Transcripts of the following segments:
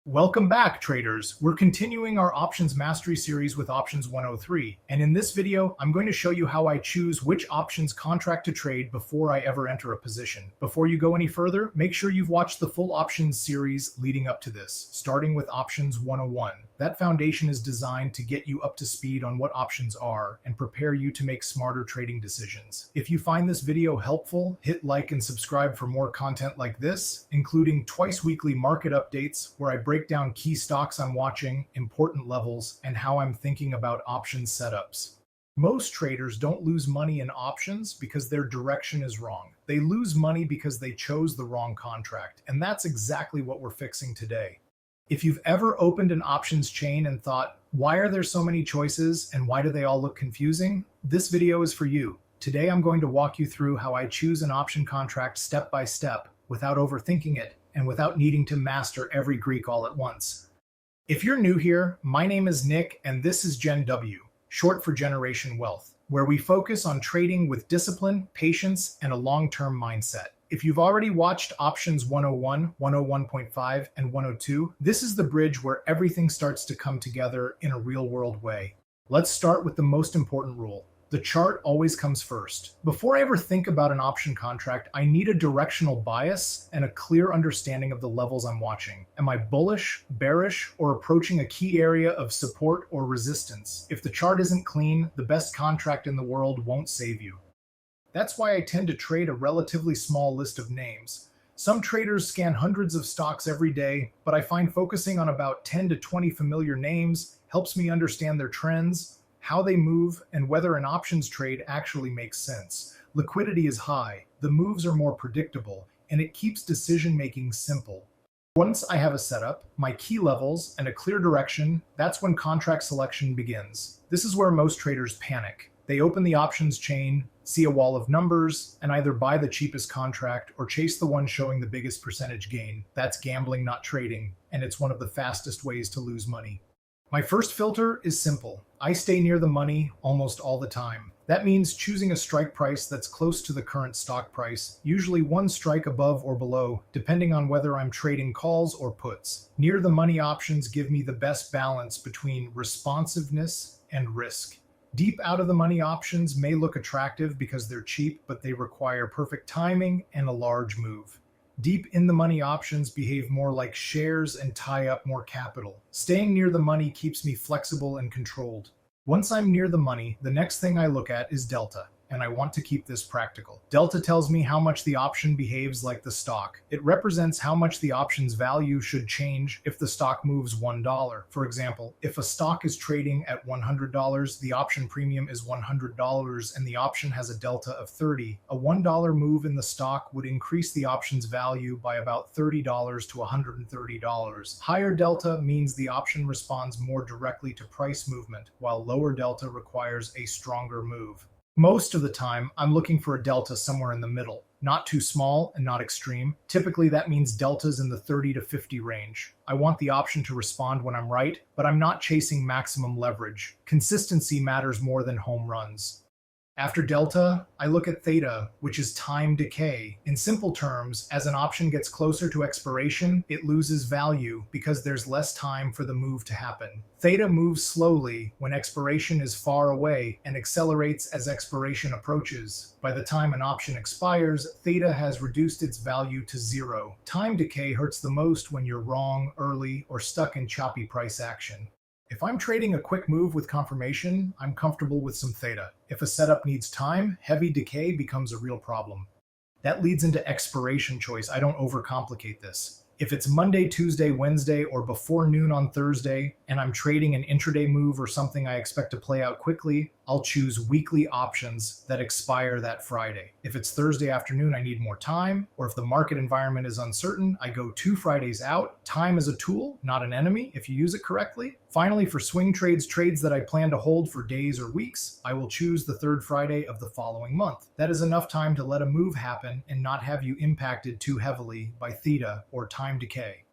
Welcome back, traders. We're continuing our options mastery series with options 103. And in this video, I'm going to show you how I choose which options contract to trade before I ever enter a position. Before you go any further, make sure you've watched the full options series leading up to this, starting with options 101. That foundation is designed to get you up to speed on what options are and prepare you to make smarter trading decisions. If you find this video helpful, hit like and subscribe for more content like this, including twice weekly market updates where I break down key stocks I'm watching, important levels, and how I'm thinking about options setups. Most traders don't lose money in options because their direction is wrong. They lose money because they chose the wrong contract, and that's exactly what we're fixing today. If you've ever opened an options chain and thought, why are there so many choices and why do they all look confusing? This video is for you. Today I'm going to walk you through how I choose an option contract step by step without overthinking it and without needing to master every Greek all at once. If you're new here, my name is Nick and this is Gen W, short for Generation Wealth, where we focus on trading with discipline, patience, and a long-term mindset. If you've already watched options 101, 101.5, and 102, this is the bridge where everything starts to come together in a real-world way. Let's start with the most important rule. The chart always comes first. Before I ever think about an option contract, I need a directional bias and a clear understanding of the levels I'm watching. Am I bullish, bearish, or approaching a key area of support or resistance? If the chart isn't clean, the best contract in the world won't save you. That's why I tend to trade a relatively small list of names. Some traders scan hundreds of stocks every day, but I find focusing on about 10 to 20 familiar names helps me understand their trends, how they move, and whether an options trade actually makes sense. Liquidity is high, the moves are more predictable, and it keeps decision-making simple. Once I have a setup, my key levels, and a clear direction, that's when contract selection begins. This is where most traders panic. They open the options chain, see a wall of numbers, and either buy the cheapest contract or chase the one showing the biggest percentage gain. That's gambling, not trading, and it's one of the fastest ways to lose money. My first filter is simple. I stay near the money almost all the time. That means choosing a strike price that's close to the current stock price, usually one strike above or below, depending on whether I'm trading calls or puts. Near the money options give me the best balance between responsiveness and risk. Deep out of the money options may look attractive because they're cheap, but they require perfect timing and a large move. Deep in the money options behave more like shares and tie up more capital. Staying near the money keeps me flexible and controlled. Once I'm near the money, the next thing I look at is delta, and I want to keep this practical. Delta tells me how much the option behaves like the stock. It represents how much the option's value should change if the stock moves $1. For example, if a stock is trading at $100, the option premium is $100 and the option has a delta of 30. A $1 move in the stock would increase the option's value by about $30 to $130. Higher delta means the option responds more directly to price movement, while lower delta requires a stronger move. Most of the time, I'm looking for a delta somewhere in the middle, not too small and not extreme. Typically, that means deltas in the 30 to 50 range. I want the option to respond when I'm right, but I'm not chasing maximum leverage. Consistency matters more than home runs. After delta, I look at theta, which is time decay. In simple terms, as an option gets closer to expiration, it loses value because there's less time for the move to happen. Theta moves slowly when expiration is far away and accelerates as expiration approaches. By the time an option expires, theta has reduced its value to zero. Time decay hurts the most when you're wrong, early, or stuck in choppy price action. If I'm trading a quick move with confirmation, I'm comfortable with some theta. If a setup needs time, heavy decay becomes a real problem. That leads into expiration choice. I don't overcomplicate this. If it's Monday, Tuesday, Wednesday, or before noon on Thursday, and I'm trading an intraday move or something I expect to play out quickly, I'll choose weekly options that expire that Friday. If it's Thursday afternoon, I need more time, or if the market environment is uncertain, I go 2 Fridays out. Time is a tool, not an enemy, if you use it correctly. Finally, for swing trades, trades that I plan to hold for days or weeks, I will choose the 3rd Friday of the following month. That is enough time to let a move happen and not have you impacted too heavily by theta or time decay.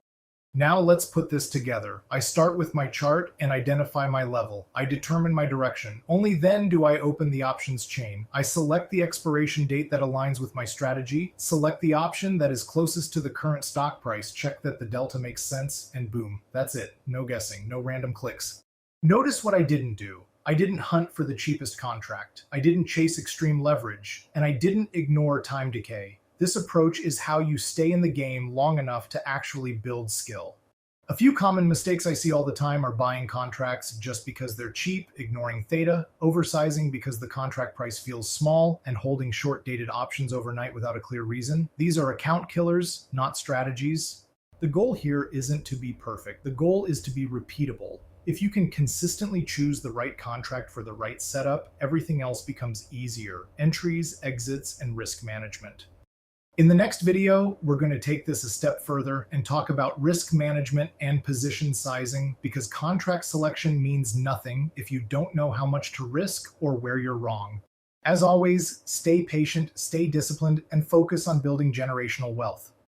Now let's put this together. I start with my chart and identify my level. I determine my direction. Only then do I open the options chain. I select the expiration date that aligns with my strategy, select the option that is closest to the current stock price, check that the delta makes sense, and boom, that's it. No guessing, no random clicks. Notice what I didn't do. I didn't hunt for the cheapest contract. I didn't chase extreme leverage, and I didn't ignore time decay. This approach is how you stay in the game long enough to actually build skill. A few common mistakes I see all the time are buying contracts just because they're cheap, ignoring theta, oversizing because the contract price feels small, and holding short-dated options overnight without a clear reason. These are account killers, not strategies. The goal here isn't to be perfect. The goal is to be repeatable. If you can consistently choose the right contract for the right setup, everything else becomes easier. Entries, exits, and risk management. In the next video, we're going to take this a step further and talk about risk management and position sizing, because contract selection means nothing if you don't know how much to risk or where you're wrong. As always, stay patient, stay disciplined, and focus on building generational wealth.